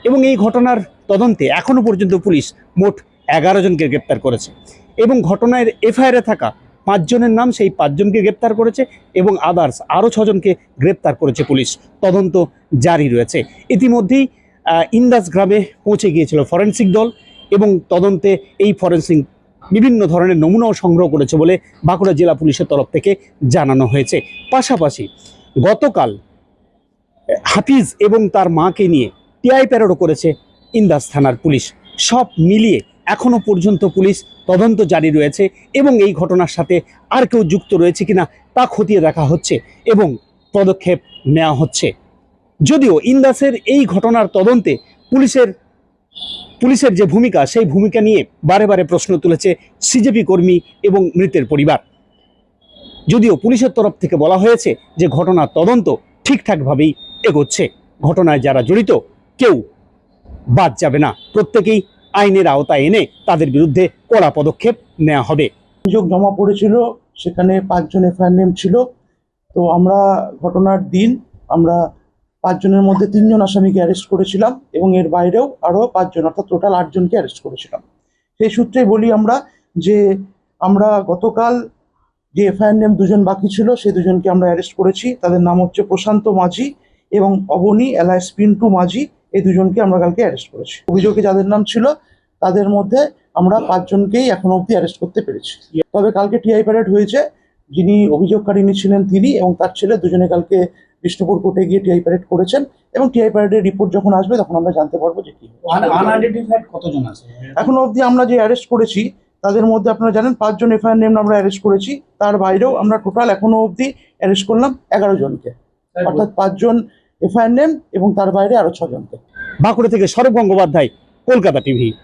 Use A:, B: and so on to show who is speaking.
A: এবং এই ঘটনার তদন্তে এখনো পর্যন্ত পুলিশ মোট 11 জনকে গ্রেপ্তার করেছে এবং ঘটনার এফআইআরে থাকা 5 জনের নাম, সেই 5 জনকে গ্রেপ্তার করেছে এবং আদার্স আরও 6 জনকে গ্রেপ্তার করেছে পুলিশ। তদন্ত জারি রয়েছে। ইতিমধ্যেই ইন্দাস গ্রামে পৌঁছে গিয়েছিল ফরেন্সিক দল এবং তদন্তে এই ফরেন্সিক বিভিন্ন ধরনের নমুনাও সংগ্রহ করেছে বলে বাঁকুড়া জেলা পুলিশের তরফ থেকে জানানো হয়েছে। পাশাপাশি গতকাল হাফিজ এবং তার মাকে নিয়ে টিআই প্যারেডও করেছে ইন্দাস থানার পুলিশ। সব মিলিয়ে এখনো পর্যন্ত পুলিশ তদন্ত জারি রয়েছে এবং এই ঘটনার সাথে আর কেউ যুক্ত রয়েছে কিনা তা খতিয়ে দেখা হচ্ছে এবং পদক্ষেপ নেওয়া হচ্ছে। যদিও ইন্দাসের এই ঘটনার তদন্তে পুলিশের যে ভূমিকা, সেই ভূমিকা নিয়ে বারে বারে প্রশ্ন তুলেছে সিজেপি কর্মী এবং মৃতের পরিবার। যদিও পুলিশের তরফ থেকে বলা হয়েছে যে ঘটনার তদন্ত ঠিকঠাকভাবেই এগোচ্ছে, ঘটনায় যারা জড়িত কেউ বাদ যাবে না, প্রত্যেকেই আইনের আওতায় এনে তাদের বিরুদ্ধে কড়া পদক্ষেপ নেওয়া হবে।
B: অভিযোগ জমা পড়েছিল, সেখানে 5 জন এফআইআর নেম ছিল। তো আমরা ঘটনার দিন আমরা 5 জনের মধ্যে 3 জন আসামিকে অ্যারেস্ট করেছিলাম এবং এর বাইরেও আরও 5 জন, অর্থাৎ টোটাল 8 জনকে অ্যারেস্ট করেছিলাম। সেই সূত্রেই বলি আমরা গতকাল যে এফআইআর নেম 2 জন বাকি ছিল, সেই 2 জনকে আমরা অ্যারেস্ট করেছি। তাদের নাম হচ্ছে প্রশান্ত মাঝি এবং অবনী এলাইস পিন্টু মাঝি। এই 2 জনকে আমরা কালকে অ্যারেস্ট করেছি। অভিযোগে যাদের নাম ছিল তাদের মধ্যে আমরা 5 জনকেই এখনো অবধি অ্যারেস্ট করতে পেরেছি। তবে কালকে টিআই প্যারেড হয়েছে, যিনি অভিযোগকারিনী ছিলেন তিনি এবং তার ছেলে দুজনে কালকে বিষ্ণুপুর কোর্টে গিয়ে টিআই প্যারেড করেছেন এবং টিআই প্যারেডের রিপোর্ট যখন আসবে তখন আমরা জানতে পারবো যে কি
C: আনআইডেন্টিফাইড কতজন আছে
B: এখনো অবধি। আমরা যে অ্যারেস্ট করেছি তাদের মধ্যে আপনারা জানেন 5 জন এফআইআর নেম আমরা অ্যারেস্ট করেছি, তার বাইরেও আমরা টোটাল এখনো অবধি অ্যারেস্ট করলাম 11 জনকে, অর্থাৎ 5 জন এফআইআর নেম এবং তার বাইরে আরো 6 জনকে।
A: বাঁকুড়া থেকে সৌরভ গঙ্গোপাধ্যায়, কলকাতা টিভি।